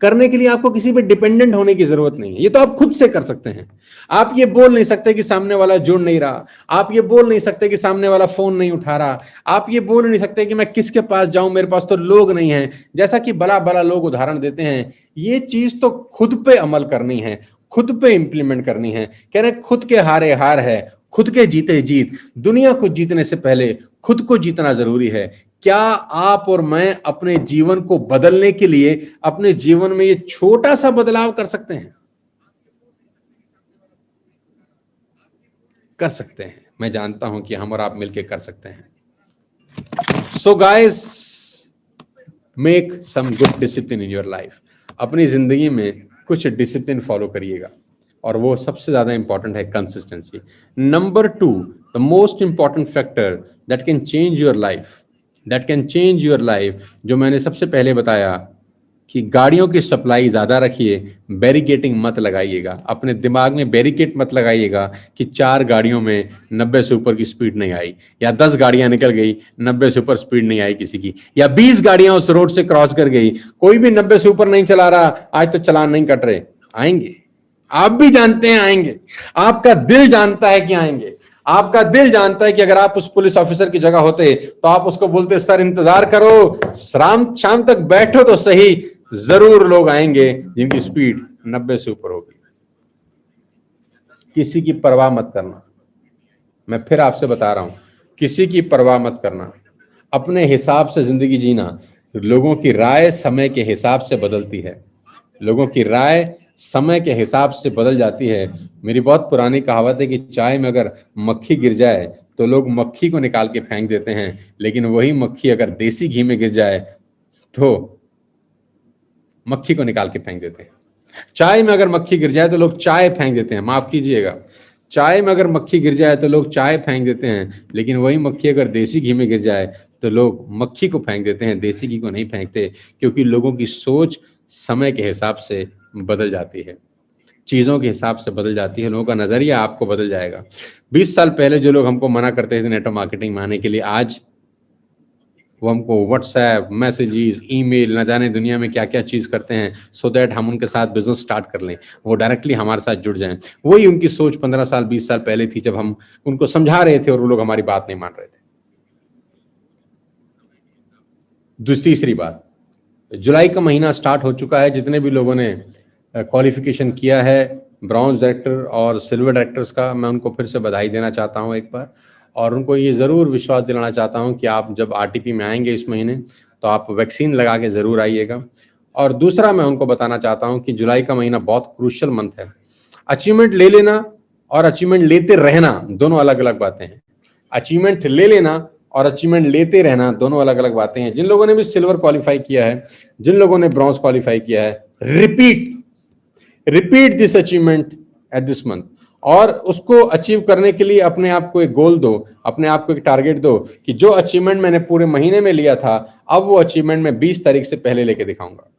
करने के लिए आपको किसी पे डिपेंडेंट होने की जरूरत नहीं है, ये तो आप खुद से कर सकते हैं। आप ये बोल नहीं सकते कि सामने वाला जुड़ नहीं रहा, आप ये बोल नहीं सकते कि सामने वाला फोन नहीं उठा रहा, आप ये बोल नहीं सकते कि मैं किसके पास जाऊं, मेरे पास तो लोग नहीं है, जैसा कि भला भला लोग उदाहरण देते हैं। ये चीज तो खुद पे अमल करनी है, खुद पे इंप्लीमेंट करनी है। कह रहे खुद के हारे हार है, खुद के जीते जीत। दुनिया को जीतने से पहले खुद को जीतना जरूरी है। क्या आप और मैं अपने जीवन को बदलने के लिए अपने जीवन में ये छोटा सा बदलाव कर सकते हैं? कर सकते हैं। मैं जानता हूं कि हम और आप मिलकर कर सकते हैं। So guys, make some good discipline in your life. अपनी जिंदगी में कुछ डिसिप्लिन फॉलो करिएगा, और वो सबसे ज्यादा इंपॉर्टेंट है consistency. Number 2, the most important factor that can change your life, that can change your life, जो मैंने सबसे पहले बताया, कि गाड़ियों की सप्लाई ज्यादा रखिए, बैरिकेटिंग मत लगाइएगा। अपने दिमाग में बैरिकेड मत लगाइएगा कि 4 गाड़ियों में 90 से ऊपर की स्पीड नहीं आई, या 10 गाड़ियां निकल गई 90 से ऊपर स्पीड नहीं आई किसी की, या 20 गाड़ियां उस रोड से क्रॉस कर गई, कोई भी 90 से ऊपर नहीं चला रहा, आज तो चालान नहीं कट रहे। आएंगे, आप भी जानते हैं आएंगे, आपका दिल जानता है कि आएंगे। आपका दिल जानता है कि अगर आप उस पुलिस ऑफिसर की जगह होते तो आप उसको बोलते सर इंतजार करो, शाम तक बैठो तो सही, जरूर लोग आएंगे जिनकी स्पीड 90 से ऊपर होगी। किसी की परवाह मत करना, मैं फिर आपसे बता रहा हूं, किसी की परवाह मत करना, अपने हिसाब से जिंदगी जीना। लोगों की राय समय के हिसाब से बदलती है, लोगों की राय समय के हिसाब से बदल जाती है। मेरी बहुत पुरानी कहावत है कि चाय में अगर मक्खी गिर जाए तो लोग मक्खी को निकाल के फेंक देते हैं, लेकिन वही मक्खी अगर देसी घी में गिर जाए तो मक्खी को निकाल के फेंक देते हैं। चाय में अगर मक्खी गिर जाए तो लोग चाय फेंक देते हैं, माफ कीजिएगा, चाय में अगर मक्खी गिर जाए तो लोग चाय फेंक देते हैं, लेकिन वही मक्खी अगर देसी घी में गिर जाए तो लोग मक्खी को फेंक देते हैं, देसी घी को नहीं फेंकते। क्योंकि लोगों की सोच समय के हिसाब से बदल जाती है, चीजों के हिसाब से बदल जाती है, लोगों का नजरिया आपको बदल जाएगा। 20 साल पहले जो लोग हमको मना करते थे नेटवर्क मार्केटिंग में आने के लिए, आज वो हमको व्हाट्सएप, मैसेजेस, ईमेल, न जाने दुनिया में क्या क्या चीज करते हैं सो दैट हम उनके साथ बिजनेस स्टार्ट कर लें, वो डायरेक्टली हमारे साथ जुड़ जाएं। वही उनकी सोच 15 साल 20 साल पहले थी जब हम उनको समझा रहे थे और वो लोग हमारी बात नहीं मान रहे थे। तीसरी बात, जुलाई का महीना स्टार्ट हो चुका है। जितने भी लोगों ने क्वालिफिकेशन किया है ब्रॉन्ज डायरेक्टर और सिल्वर डायरेक्टर्स का, मैं उनको फिर से बधाई देना चाहता हूं एक बार, और उनको ये ज़रूर विश्वास दिलाना चाहता हूं कि आप जब आरटीपी में आएंगे इस महीने तो आप वैक्सीन लगा के ज़रूर आइएगा। और दूसरा मैं उनको बताना चाहता हूं कि जुलाई का महीना बहुत क्रूशियल मंथ है। अचीवमेंट ले लेना और अचीवमेंट लेते रहना दोनों अलग अलग बातें हैं। अचीवमेंट ले लेना और अचीवमेंट लेते रहना दोनों अलग अलग बातें हैं। जिन लोगों ने भी सिल्वर क्वालिफाई किया है, जिन लोगों ने ब्रॉन्ज क्वालिफाई किया है, repeat this achievement at this month, और उसको अचीव करने के लिए अपने आप को एक गोल दो, अपने आप को एक टारगेट दो कि जो अचीवमेंट मैंने पूरे महीने में लिया था, अब वो अचीवमेंट मैं 20 तारीख से पहले लेके दिखाऊंगा।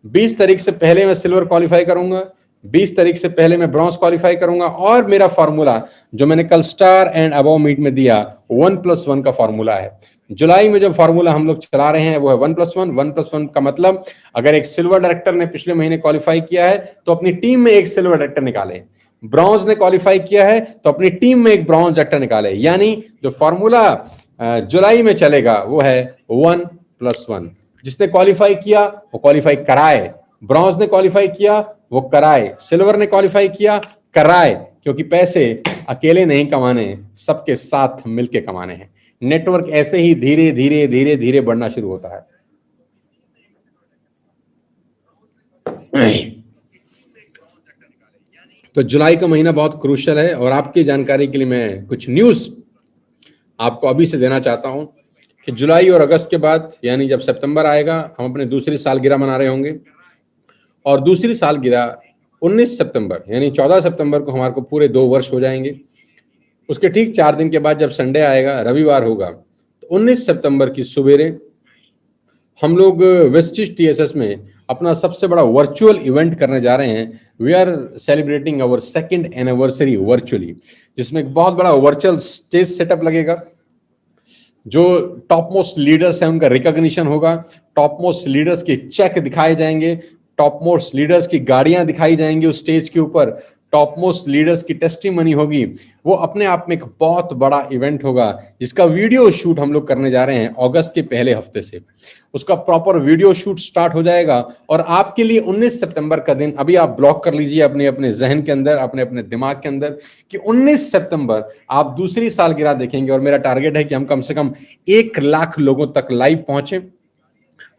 20 तारीख से पहले मैं सिल्वर क्वालिफाई करूंगा, 20 तारीख से पहले मैं ब्रॉन्ज क्वालिफाई करूंगा। और मेरा फॉर्मूला जो मैंने कल स्टार एंड अबव मीट में दिया, 1+1 का फॉर्मूला है। जुलाई में जो फॉर्मूला हम लोग चला रहे हैं वो है 1+1। 1+1 का मतलब, अगर एक सिल्वर डायरेक्टर ने पिछले महीने क्वालिफाई किया है तो अपनी टीम में एक सिल्वर डायरेक्टर निकाले, ब्रॉन्ज ने क्वालिफाई किया है तो अपनी टीम में एक ब्रॉन्ज डायरेक्टर निकाले। यानी जो फॉर्मूला जुलाई में चलेगा वो है 1+1। जिसने क्वालिफाई किया वो क्वालिफाई कराए, ब्रॉन्ज ने क्वालिफाई किया वो कराए, सिल्वर ने क्वालिफाई किया कराए। क्योंकि पैसे अकेले नहीं कमाने, सबके साथ मिलके कमाने हैं। नेटवर्क ऐसे ही धीरे धीरे धीरे धीरे बढ़ना शुरू होता है। तो जुलाई का महीना बहुत क्रूशियल है, और आपकी जानकारी के लिए मैं कुछ न्यूज आपको अभी से देना चाहता हूं कि जुलाई और अगस्त के बाद, यानी जब सितंबर आएगा, हम अपने दूसरी सालगिरह मना रहे होंगे। और दूसरी सालगिरह 19 सितंबर यानी 14 सितंबर को हमारे को पूरे 2 वर्ष हो जाएंगे। उसके ठीक 4 दिन के बाद जब संडे आएगा, रविवार होगा, तो 19 सितंबर की सुबेरे हम लोग वेस्टिज टीएसएस में अपना सबसे बड़ा वर्चुअल इवेंट करने जा रहे हैं। We are celebrating our 2nd anniversary virtually, जिसमें एक बहुत बड़ा वर्चुअल स्टेज सेटअप लगेगा। जो टॉप मोस्ट लीडर्स हैं उनका रिकॉग्निशन होगा, टॉप मोस्ट लीडर्स के चेक दिखाए जाएंगे, टॉप मोस्ट लीडर्स की गाड़ियां दिखाई जाएंगी उस स्टेज के ऊपर, टॉप मोस्ट लीडर्स की टेस्टिमनी होगी। वो अपने आप में एक बहुत बड़ा इवेंट होगा, जिसका वीडियो शूट हम लोग करने जा रहे हैं अगस्त के पहले हफ्ते से। उसका प्रॉपर वीडियो शूट स्टार्ट हो जाएगा, और आपके लिए 19 सितंबर का दिन अभी आप ब्लॉक कर लीजिए अपने अपने जहन के अंदर, अपने अपने दिमाग के अंदर, कि 19 सितंबर आप दूसरी सालगिरह देखेंगे। और मेरा टारगेट है कि हम कम से कम 1 लाख लोगों तक लाइव पहुंचे,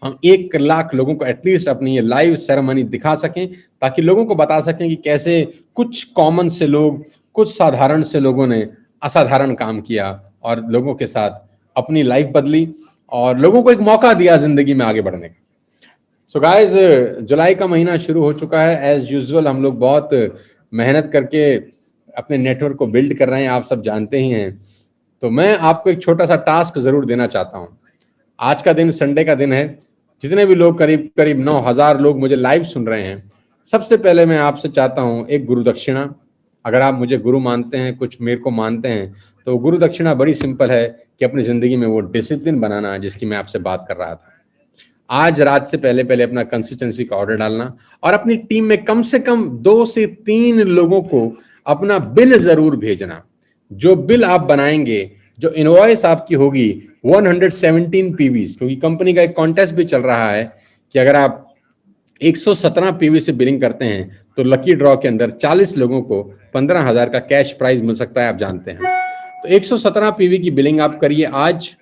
हम 1 लाख लोगों को एटलीस्ट अपनी ये लाइव सेरेमनी दिखा सकें, ताकि लोगों को बता सकें कि कैसे कुछ कॉमन से लोग, कुछ साधारण से लोगों ने असाधारण काम किया और लोगों के साथ अपनी लाइफ बदली और लोगों को एक मौका दिया जिंदगी में आगे बढ़ने का। सो गाइस, जुलाई का महीना शुरू हो चुका है। एज यूजुअल हम लोग बहुत मेहनत करके अपने नेटवर्क को बिल्ड कर रहे हैं, आप सब जानते ही हैं। तो मैं आपको एक छोटा सा टास्क जरूर देना चाहता हूं। आज का दिन संडे का दिन है, जितने भी लोग, करीब करीब 9,000 लोग मुझे लाइव सुन रहे हैं, सबसे पहले मैं आपसे चाहता हूं एक गुरु दक्षिणा। अगर आप मुझे गुरु मानते हैं, कुछ मेरे को मानते हैं, तो गुरु दक्षिणा बड़ी सिंपल है कि अपनी जिंदगी में वो डिसिप्लिन बनाना जिसकी मैं आपसे बात कर रहा था। आज रात से पहले पहले अपना कंसिस्टेंसी का ऑर्डर डालना और अपनी टीम में कम से कम 2 से 3 लोगों को अपना बिल जरूर भेजना। जो बिल आप बनाएंगे, जो इनवॉइस आपकी होगी 117 पीवीज, क्योंकि कंपनी का एक कॉन्टेस्ट भी चल रहा है कि अगर आप 117 पीवी से बिलिंग करते हैं तो लकी ड्रॉ के अंदर 40 लोगों को 15,000 का कैश प्राइज मिल सकता है, आप जानते हैं। तो 117 पीवी की बिलिंग आप करिए आज,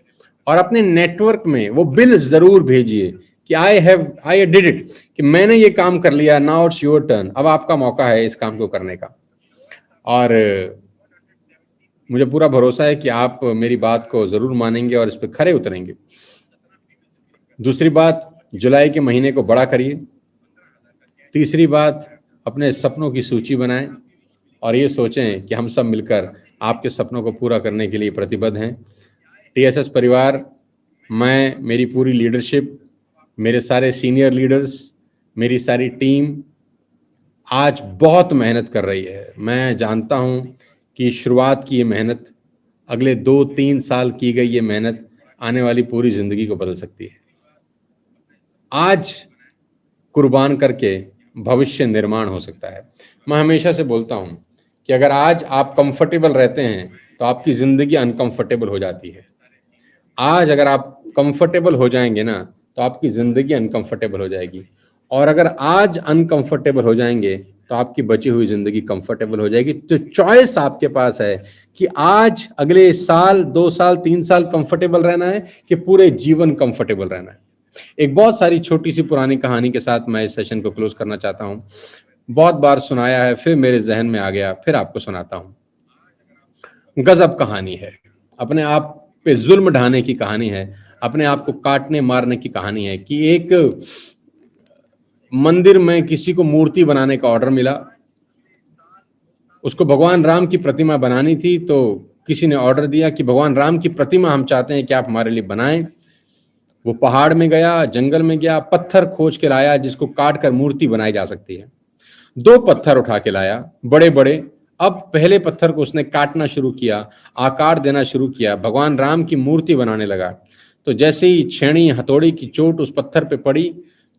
और अपने नेटवर्क में वो बिल जरूर भेजिए कि आई डिड इट, कि मैंने ये काम कर लिया, नाउ इट्स योर टर्न, अब आपका मौका है इस काम को करने का। और मुझे पूरा भरोसा है कि आप मेरी बात को जरूर मानेंगे और इस पर खरे उतरेंगे। दूसरी बात, जुलाई के महीने को बड़ा करिए। तीसरी बात, अपने सपनों की सूची बनाएं और ये सोचें कि हम सब मिलकर आपके सपनों को पूरा करने के लिए प्रतिबद्ध हैं। टीएसएस परिवार, मैं, मेरी पूरी लीडरशिप, मेरे सारे सीनियर लीडर्स, मेरी सारी टीम आज बहुत मेहनत कर रही है। मैं जानता हूं कि शुरुआत की ये मेहनत, अगले 2-3 साल की गई ये मेहनत आने वाली पूरी जिंदगी को बदल सकती है। आज कुर्बान करके भविष्य निर्माण हो सकता है। मैं हमेशा से बोलता हूं कि अगर आज आप कंफर्टेबल रहते हैं तो आपकी जिंदगी अनकंफर्टेबल हो जाती है। आज अगर आप कंफर्टेबल हो जाएंगे ना तो आपकी जिंदगी अनकंफर्टेबल हो जाएगी, और अगर आज अनकंफर्टेबल हो जाएंगे तो आपकी बची हुई जिंदगी कंफर्टेबल हो जाएगी। तो चॉइस आपके पास है कि आज अगले साल, 2 साल, 3 साल कंफर्टेबल रहना है कि पूरे जीवन कंफर्टेबल रहना है। एक बहुत सारी छोटी सी पुरानी कहानी के साथ मैं इस सेशन को क्लोज करना चाहता हूं। बहुत बार सुनाया है, फिर मेरे जहन में आ गया, फिर आपको सुनाता हूं। गजब कहानी है, अपने आप पे जुल्म ढाने की कहानी है, अपने आप को काटने मारने की कहानी है। कि एक मंदिर में किसी को मूर्ति बनाने का ऑर्डर मिला। उसको भगवान राम की प्रतिमा बनानी थी, तो किसी ने ऑर्डर दिया कि भगवान राम की प्रतिमा हम चाहते हैं कि आप हमारे लिए बनाएं। वो पहाड़ में गया, जंगल में गया, पत्थर खोज के लाया जिसको काट कर मूर्ति बनाई जा सकती है। 2 पत्थर उठा के लाया, बड़े बड़े। अब पहले पत्थर को उसने काटना शुरू किया, आकार देना शुरू किया, भगवान राम की मूर्ति बनाने लगा। तो जैसे ही छेनी हथौड़ी की चोट उस पत्थर पे पड़ी,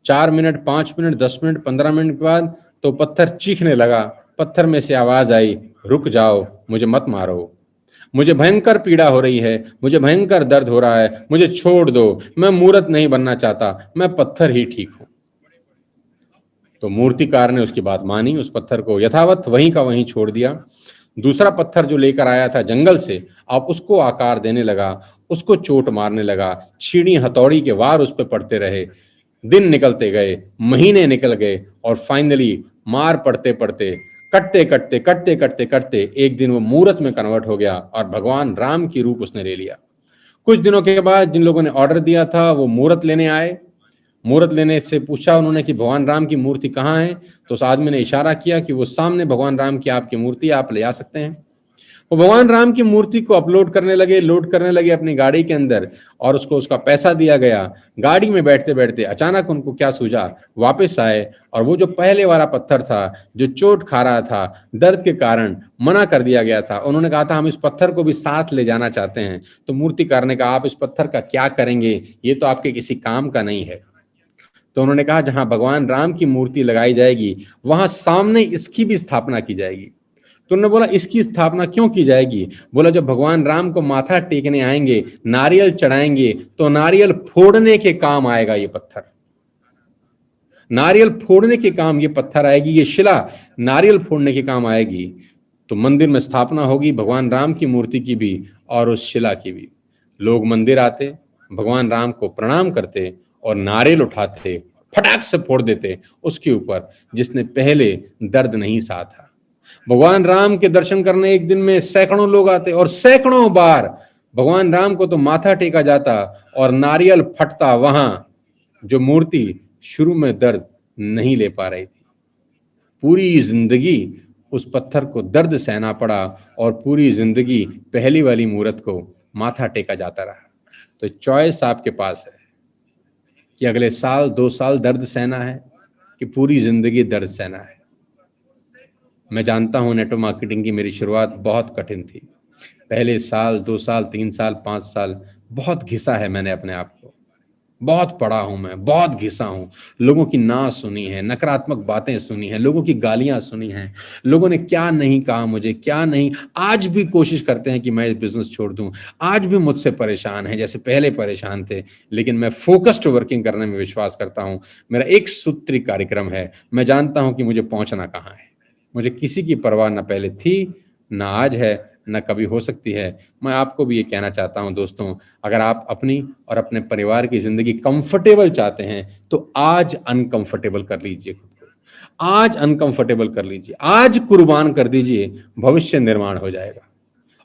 4 मिनट, 5 मिनट, 10 मिनट, 15 मिनट के बाद तो पत्थर चीखने लगा। पत्थर में से आवाज आई, रुक जाओ, मुझे मत मारो, मुझे भयंकर पीड़ा हो रही है, मुझे भयंकर दर्द हो रहा है, मुझे छोड़ दो, मैं मूर्त नहीं बनना चाहता, मैं पत्थर ही ठीक हूं। तो मूर्तिकार ने उसकी बात मानी, उस पत्थर को यथावत वहीं का वहीं छोड़ दिया। दूसरा पत्थर जो लेकर आया था जंगल से, अब उसको आकार देने लगा, उसको चोट मारने लगा, छीनी हथौड़ी के वार उस पर पड़ते रहे। दिन निकलते गए, महीने निकल गए, और फाइनली मार पड़ते पड़ते, कटते कटते कटते कटते कटते एक दिन वो मूर्त में कन्वर्ट हो गया और भगवान राम की रूप उसने ले लिया। कुछ दिनों के बाद जिन लोगों ने ऑर्डर दिया था वो मूर्त लेने आए। मूर्त लेने से पूछा उन्होंने कि भगवान राम की मूर्ति कहाँ है। तो उस आदमी ने इशारा किया कि वो सामने भगवान राम की आपकी मूर्ति, आप ले आ सकते हैं। वो भगवान राम की मूर्ति को अपलोड करने लगे, लोड करने लगे अपनी गाड़ी के अंदर, और उसको उसका पैसा दिया गया। गाड़ी में बैठते बैठते अचानक उनको क्या सूझा, वापस आए, और वो जो पहले वाला पत्थर था जो चोट खा रहा था, दर्द के कारण मना कर दिया गया था, उन्होंने कहा था हम इस पत्थर को भी साथ ले जाना चाहते हैं। तो मूर्तिकार ने कहा आप इस पत्थर का क्या करेंगे, ये तो आपके किसी काम का नहीं है। तो उन्होंने कहा जहां भगवान राम की मूर्ति लगाई जाएगी वहां सामने इसकी भी स्थापना की जाएगी। तो उन्होंने बोला इसकी स्थापना क्यों की जाएगी? बोला जब भगवान राम को माथा टेकने आएंगे, नारियल चढ़ाएंगे, तो नारियल फोड़ने के काम आएगा ये पत्थर, नारियल फोड़ने के काम ये पत्थर आएगी, ये शिला नारियल फोड़ने के काम आएगी। तो मंदिर में स्थापना होगी भगवान राम की मूर्ति की भी और उस शिला की भी। लोग मंदिर आते, भगवान राम को प्रणाम करते और नारियल उठाते, फटाक से फोड़ देते उसके ऊपर जिसने पहले दर्द नहीं सहा था। भगवान राम के दर्शन करने एक दिन में सैकड़ों लोग आते और सैकड़ों बार भगवान राम को तो माथा टेका जाता और नारियल फटता वहां जो मूर्ति शुरू में दर्द नहीं ले पा रही थी। पूरी जिंदगी उस पत्थर को दर्द सहना पड़ा और पूरी जिंदगी पहली वाली मूर्त को माथा टेका जाता रहा। तो चॉइस आपके पास है, कि अगले साल 2 साल दर्द सहना है कि पूरी जिंदगी दर्द सहना है। मैं जानता हूं नेटवर्क मार्केटिंग की मेरी शुरुआत बहुत कठिन थी। पहले साल, 2 साल, 3 साल, 5 साल बहुत घिसा है मैंने अपने आप को। बहुत पढ़ा हूं मैं, बहुत घिसा हूं। लोगों की ना सुनी है, नकारात्मक बातें सुनी है, लोगों की गालियां सुनी हैं, लोगों ने क्या नहीं कहा मुझे, क्या नहीं। आज भी कोशिश करते हैं कि मैं बिजनेस छोड़ दूं, आज भी मुझसे परेशान हैं जैसे पहले परेशान थे, लेकिन मैं फोकस्ड वर्किंग करने में विश्वास करता हूं। मेरा एक सूत्री कार्यक्रम है। मैं जानता हूं कि मुझे पहुंचना कहां है। मुझे किसी की परवाह न पहले थी, न आज है, न कभी हो सकती है। मैं आपको भी ये कहना चाहता हूं दोस्तों, अगर आप अपनी और अपने परिवार की जिंदगी कंफर्टेबल चाहते हैं तो आज अनकंफर्टेबल कर लीजिए खुद को। आज अनकंफर्टेबल कर लीजिए, आज कुर्बान कर दीजिए, भविष्य निर्माण हो जाएगा।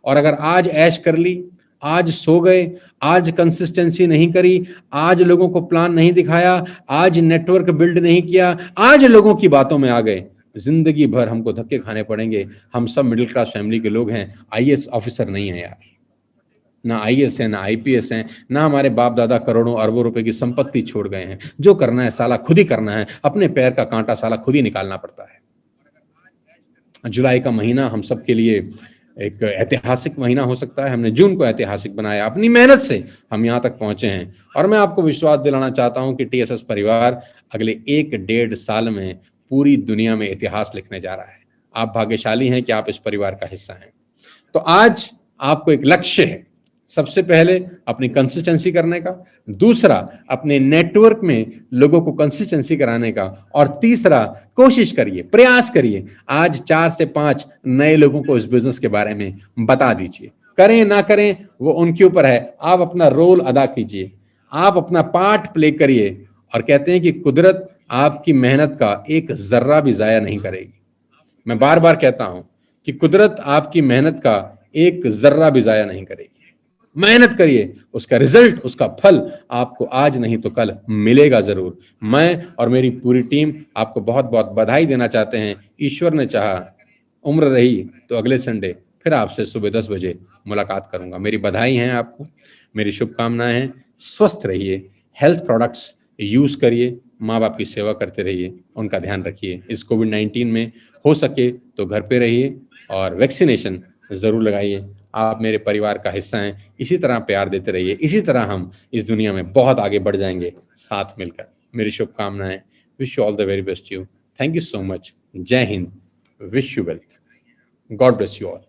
और अगर आज ऐश कर ली, आज सो गए, आज कंसिस्टेंसी नहीं करी, आज लोगों को प्लान नहीं दिखाया, आज नेटवर्क बिल्ड नहीं किया, आज लोगों की बातों में आ गए, जिंदगी भर हमको धक्के खाने पड़ेंगे। हम सब मिडिल क्लास फैमिली के लोग हैं, आईएएस ऑफिसर नहीं है यार। ना आईएएस है, ना आईपीएस है, ना हमारे बाप दादा करोड़ों अरबों रुपए की संपत्ति छोड़ गए हैं। जो करना है साला खुद ही करना है, अपने पैर का कांटा साला खुद ही निकालना पड़ता है। जुलाई का महीना हम सब के लिए एक ऐतिहासिक महीना हो सकता है। हमने जून को ऐतिहासिक बनाया, अपनी मेहनत से हम यहाँ तक पहुंचे हैं। और मैं आपको विश्वास दिलाना चाहता हूं कि टीएसएस परिवार अगले 1-1.5 साल में पूरी दुनिया में इतिहास लिखने जा रहा है। आप भाग्यशाली हैं कि आप इस परिवार का हिस्सा हैं। तो आज आपको एक लक्ष्य है, सबसे पहले अपनी कंसिस्टेंसी करने का, दूसरा अपने नेटवर्क में लोगों को कंसिस्टेंसी कराने का, और तीसरा कोशिश करिए, प्रयास करिए, आज 4 से 5 नए लोगों को इस बिजनेस के बारे में बता दीजिए। करें ना करें वो उनके ऊपर है, आप अपना रोल अदा कीजिए, आप अपना पार्ट प्ले करिए। और कहते हैं कि कुदरत आपकी मेहनत का एक जर्रा भी जाया नहीं करेगी। मैं बार बार कहता हूं कि कुदरत आपकी मेहनत का एक जर्रा भी जाया नहीं करेगी। मेहनत करिए, उसका रिजल्ट, उसका फल आपको आज नहीं तो कल मिलेगा जरूर। मैं और मेरी पूरी टीम आपको बहुत बहुत बधाई देना चाहते हैं। ईश्वर ने चाहा, उम्र रही तो अगले संडे फिर आपसे सुबह 10 बजे मुलाकात करूंगा। मेरी बधाई हैं आपको, मेरी शुभकामनाएं हैं। स्वस्थ रहिए, हेल्थ प्रोडक्ट्स यूज करिए, माँ बाप की सेवा करते रहिए, उनका ध्यान रखिए। इस कोविड-19 में हो सके तो घर पे रहिए और वैक्सीनेशन जरूर लगाइए। आप मेरे परिवार का हिस्सा हैं, इसी तरह प्यार देते रहिए, इसी तरह हम इस दुनिया में बहुत आगे बढ़ जाएंगे साथ मिलकर। मेरी शुभकामनाएं। Wish you all the very best you. Thank you so much. Jai Hind. Wish you wealth. God bless you all.